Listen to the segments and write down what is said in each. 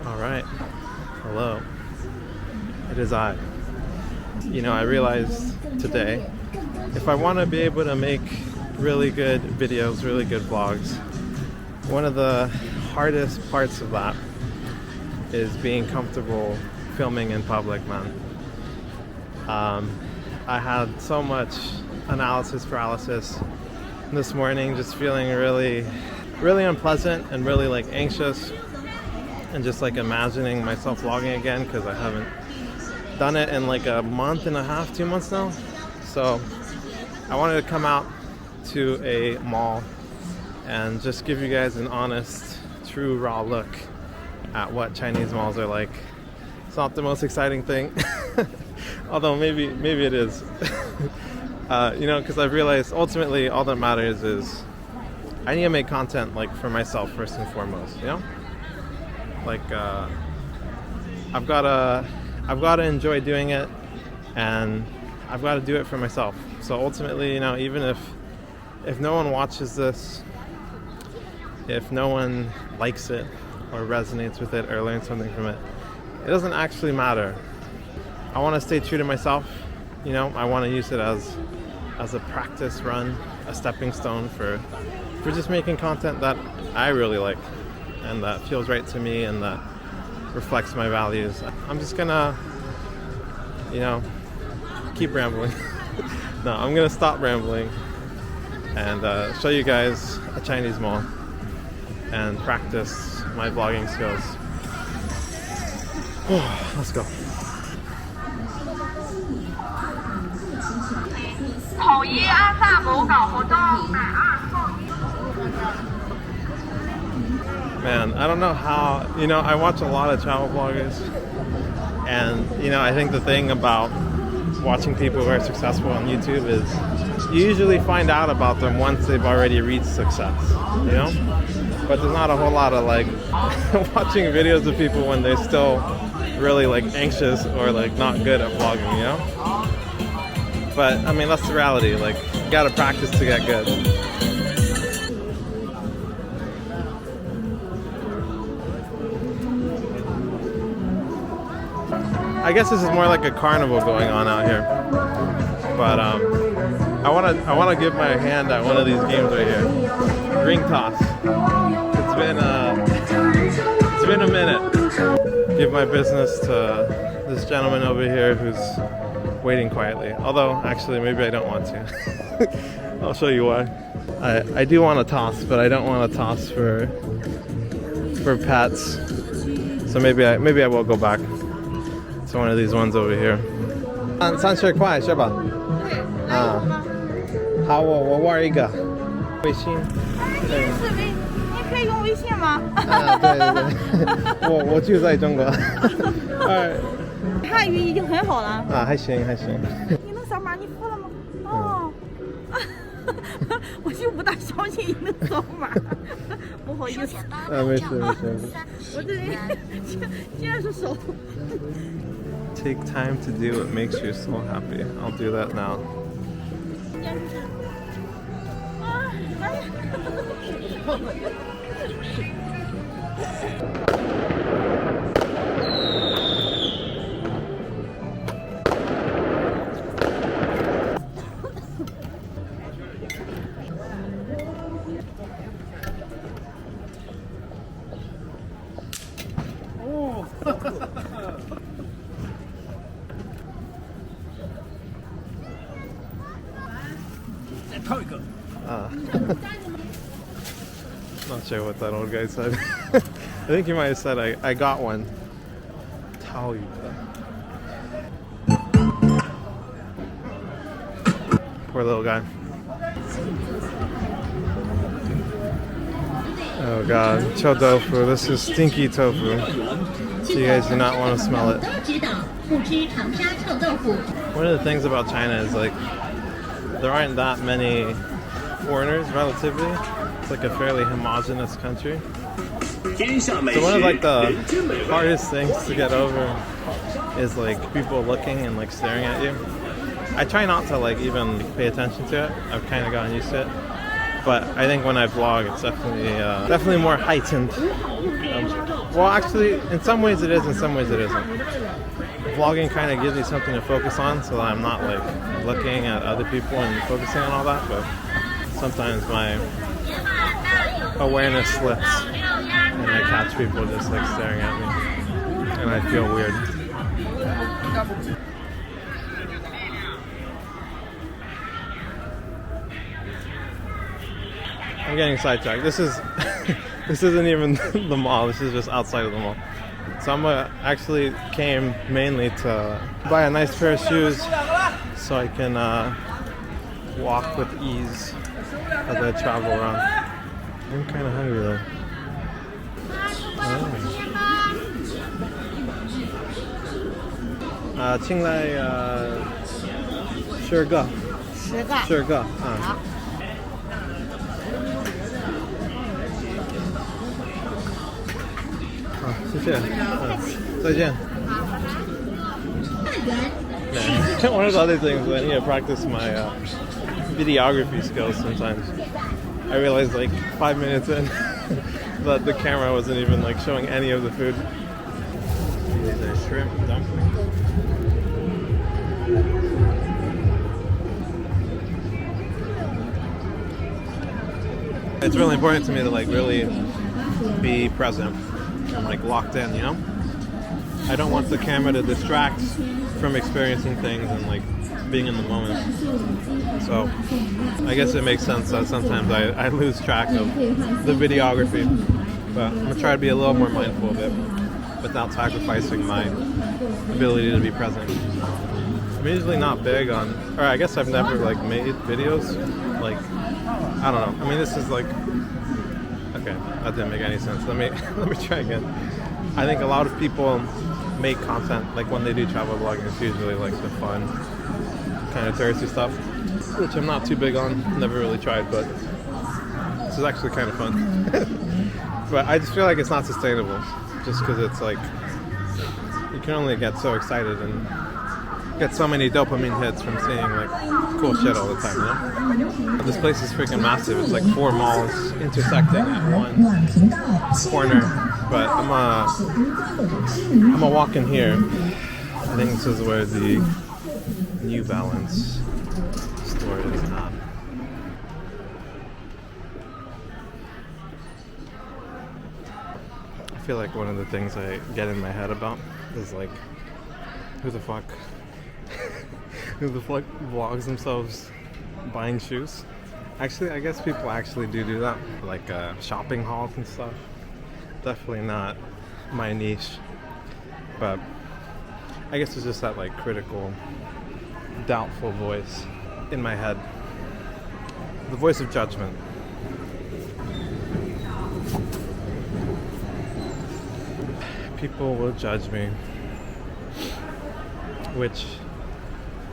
Alright, hello. It is I. I realized today, if I want to be able to make really good videos, really good vlogs, one of the hardest parts of that is being comfortable filming in public, man. I had so much analysis paralysis this morning, just feeling really unpleasant and really anxious, and just imagining myself vlogging again, because I haven't done it in a month and a half, 2 months now. So I wanted to come out to a mall and just give you guys an honest, true, raw look at what Chinese malls are like. It's not the most exciting thing, although maybe it is. Because I've realized ultimately all that matters is I need to make content for myself first and foremost. I've gotta enjoy doing it, and I've got to do it for myself. So ultimately, even if no one watches this, if no one likes it or resonates with it or learns something from it, it doesn't actually matter. I want to stay true to myself. I want to use it as a practice run, a stepping stone for just making content that I really like and that feels right to me and that reflects my values. I'm just gonna, keep rambling. No, I'm gonna stop rambling and show you guys a Chinese mall and practice my vlogging skills. Let's go. Man, I don't know how, I watch a lot of travel vloggers, and I think the thing about watching people who are successful on YouTube is you usually find out about them once they've already reached success, but there's not a whole lot of watching videos of people when they're still really anxious or not good at vlogging, But I mean, that's the reality. You gotta practice to get good. I guess this is more like a carnival going on out here. But I wanna give my hand at one of these games right here. Ring toss. It's been a minute. Give my business to this gentleman over here who's waiting quietly. Although, actually, maybe I don't want to. I'll show you why. I do want to toss, but I don't want to toss for pets. So maybe I will go back to one of these ones over here. 30块是吧？啊，好，我玩一个。微信。对。你可以用微信吗？啊，对。我就在中国。汉语已经很好了啊，还行。你能扫码？你付了吗？哦，我就不大相信你能扫码，不好意思。没事。我这里竟然是手。Take time to do what makes your soul happy. I'll do that now. Not sure what that old guy said. I think he might have said I got one. Poor little guy. Oh god, chou tofu. This is stinky tofu. So you guys do not want to smell it. One of the things about China is there aren't that many foreigners relatively. It's a fairly homogenous country. So one of the hardest things to get over is people looking and staring at you. I try not to even pay attention to it. I've kind of gotten used to it. But I think when I vlog, it's definitely more heightened. Well, actually, in some ways it is, in some ways it isn't. Vlogging kind of gives me something to focus on, so that I'm not like looking at other people and focusing on all that. But sometimes my awareness slips, and I catch people just like staring at me, and I feel weird. I'm getting sidetracked. This is this isn't even the mall. This is just outside of the mall. So I'm actually came mainly to buy a nice pair of shoes so I can walk with ease as I travel around. I'm kind of hungry though. Oh. 青来10个10个啊。谢谢，再见。One of the other things I need to practice my videography skills sometimes. I realized like 5 minutes in that the camera wasn't even like showing any of the food. These are shrimp dumplings. It's really important to me to like really be present. I'm like locked in, you know? I don't want the camera to distract from experiencing things and like being in the moment. So I guess it makes sense that sometimes I lose track of the videography. But I'm gonna try to be a little more mindful of it without sacrificing my ability to be present. I'm usually not big on, or I guess I've never like made videos. Like, I don't know. I mean, this is like, okay, that didn't make any sense. Let me try again. I think a lot of people make content like when they do travel vlogging. It's usually like the fun kind of touristy stuff, which I'm not too big on. Never really tried, but this is actually kind of fun. But I just feel like it's not sustainable, just because it's like you can only get so excited and get so many dopamine hits from seeing like cool shit all the time, you know? This place is freaking massive. It's like 4 malls intersecting at one corner. But I'm gonna walk in here. I think this is where the New Balance store is at. I feel like one of the things I get in my head about is like, who the fuck vlogs themselves buying shoes? Actually, I guess people actually do that, like shopping hauls and stuff. Definitely not my niche, but I guess it's just that like critical, doubtful voice in my head, the voice of judgment. People will judge me, which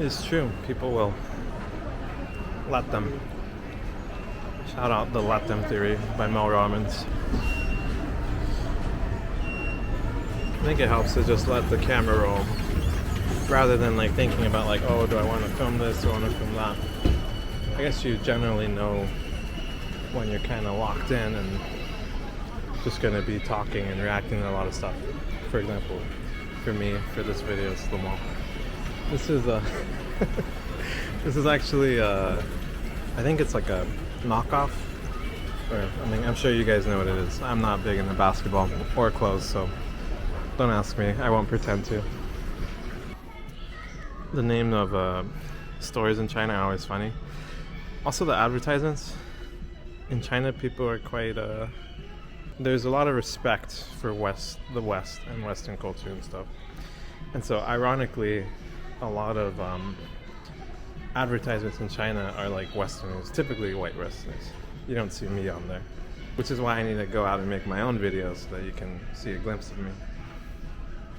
is true. People will. Let them. Shout out the Let Them Theory by Mel Robbins. I think it helps to just let the camera roll rather than like thinking about like, oh, do I want to film this, do I want to film that? I guess you generally know when you're kind of locked in and just going to be talking and reacting to a lot of stuff. For example, for me, for this video, it's the mall. This is this is actually I think it's like a knockoff, or I mean, I'm sure you guys know what it is. I'm not big into basketball or clothes, so don't ask me. I won't pretend to. The name of stores in China are always funny. Also, the advertisements in China, people are quite. There's a lot of respect for the West and Western culture and stuff, and so ironically, a lot of advertisements in China are like Westerners, typically white Westerners. You don't see me on there, which is why I need to go out and make my own videos so that you can see a glimpse of me.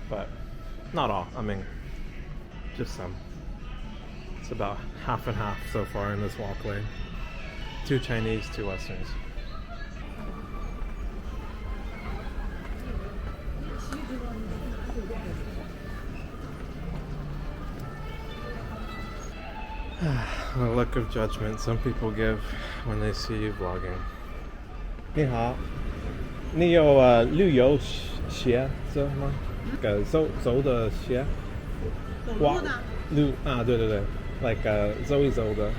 But not all. I mean, just some. It's about half and half so far in this walkway. 2 Chinese, 2 Westerners. The look of judgment some people give when they see you vlogging. 你好.你有旅游鞋子吗？走的鞋。走路的。对对对，like 走一走的。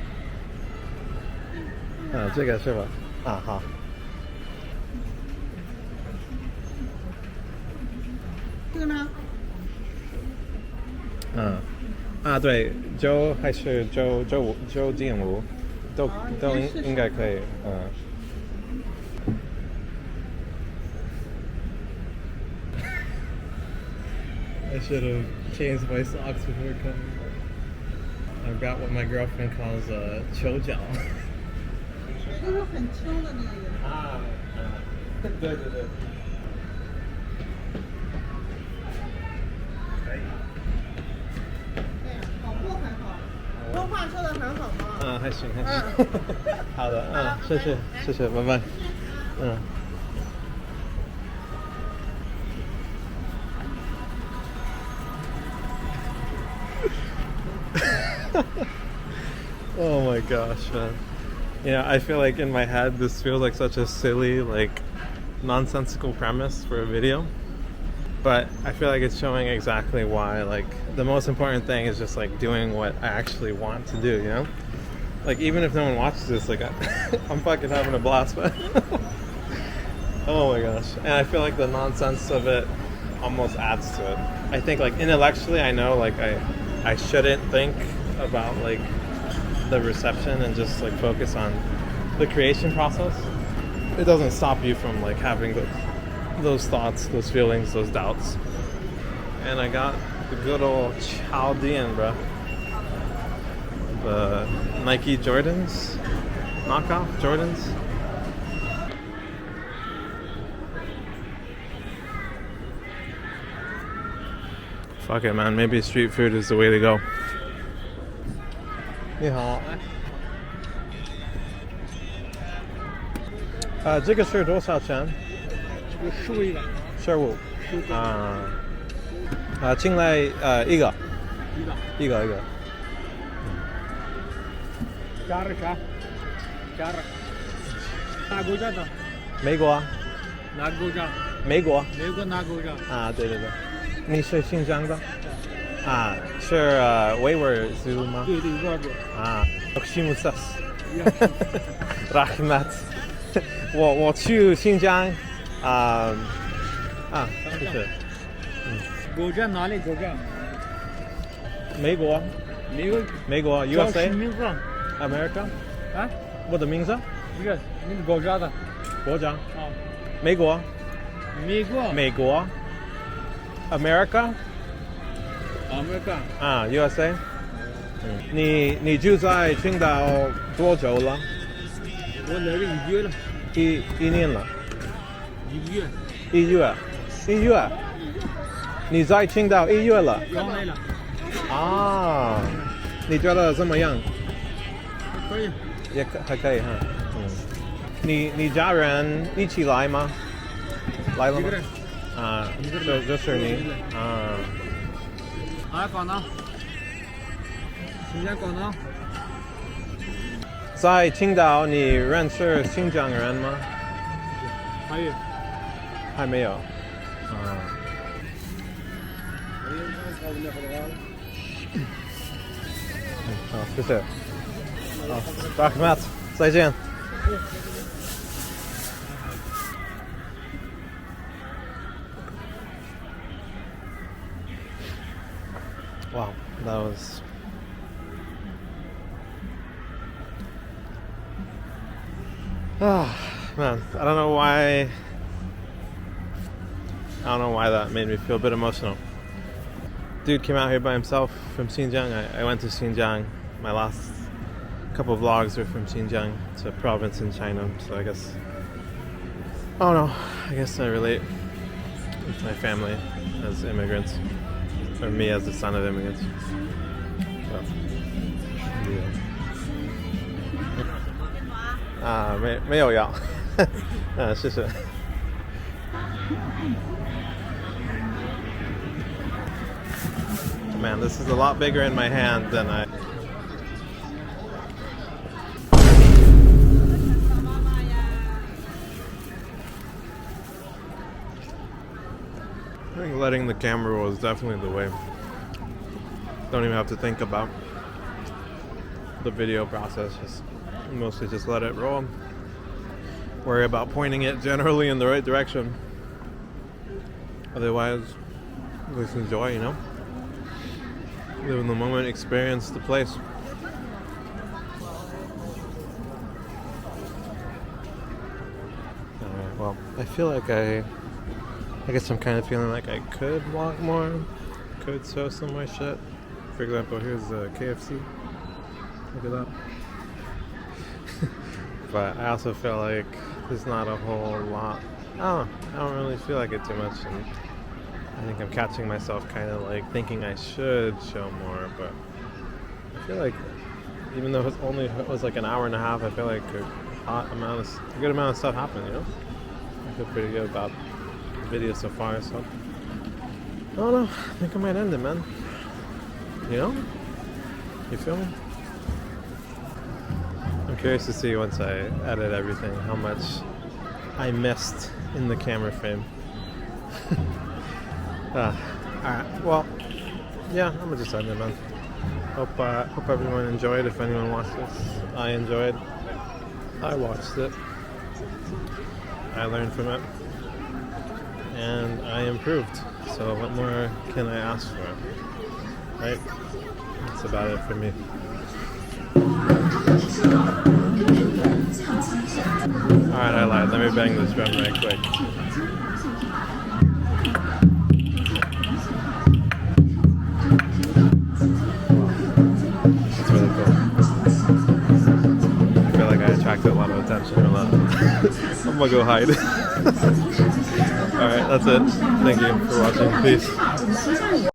这个是吧？好。这个呢？对，还是九点五，都应该可以。I should have changed my socks before coming. I've got what my girlfriend calls 球脚。就是很轻的那个。对对对。跑步很好，说话说的很好吗？还行。好的，谢谢，拜拜。Oh my gosh, man. I feel like in my head this feels like such a silly, like nonsensical premise for a video. But I feel like it's showing exactly why, like, the most important thing is just like doing what I actually want to do, Like, even if no one watches this, like, I'm fucking having a blast, man. Oh my gosh. And I feel like the nonsense of it almost adds to it. I think, like, intellectually, I know, like, I shouldn't think about, like, the reception and just, like, focus on the creation process. It doesn't stop you from, like, having those thoughts, those feelings, those doubts. And I got the good old Chaldean, bro. The Nike Jordans, knockoff Jordans. Fuck it, man. Maybe street food is the way to go. 你好。这个是多少钱15一个。15。进来一个。一个。加热啥？加热。哪国家的？美国。哪个国家？美国。美国哪个国家？对对对。你是新疆的？是维吾尔族吗？对对，维吾尔族。Oximusas。Rahmat。我去新疆。谢谢。国家哪里国家？美国。美国 USA。叫什么名字America。我的名字？不是，你们国家的。国家。美国。America。USA。你住在青岛多久了？我来了1个月了。一年了。1个月。你在青岛1月了？刚来了。你觉得怎么样？可以。还可以哈。你家人一起来吗？来了吗？就是你。广东。新疆广东。在青岛，你认识新疆人吗？还没有。好，谢谢。Rahmat，再见。Wow, that was. Man, I don't know why that made me feel a bit emotional. Dude came out here by himself from Xinjiang. I went to Xinjiang. My last couple vlogs were from Xinjiang. It's a province in China, so I guess I relate with my family as immigrants, or me as the son of immigrants. So, yeah. 没有要。谢谢。Man, this is a lot bigger in my hand than I. I think letting the camera roll is definitely the way. Don't even have to think about the video process. Just mostly just let it roll. Worry about pointing it generally in the right direction. Otherwise, just enjoy, you know? Live in the moment, experience the place. Alright, well, I feel like I guess I'm kind of feeling like I could vlog more, could show some more shit. For example, here's the KFC. Look at that. But I also feel like there's not a whole lot. I don't really feel like it too much, and I think I'm catching myself kind of like thinking I should show more, but I feel like even though it was like an hour and a half, I feel like a good amount of stuff happened, you know? I feel pretty good about the video so far, so I don't know, I think I might end it, man. You know? You feel me? I'm curious to see once I edit everything how much I missed in the camera frame. Alright, well, yeah, I'm gonna just end it, man. Hope everyone enjoyed. If anyone watched this, I enjoyed. I watched it. I learned from it. And I improved. So what more can I ask for? Right? That's about it for me. Alright, I lied. Let me bang this drum right quick. It's really cool. I feel like I attracted a lot of attention from that. I'm gonna go hide. Alright, that's it. Thank you for watching. Peace.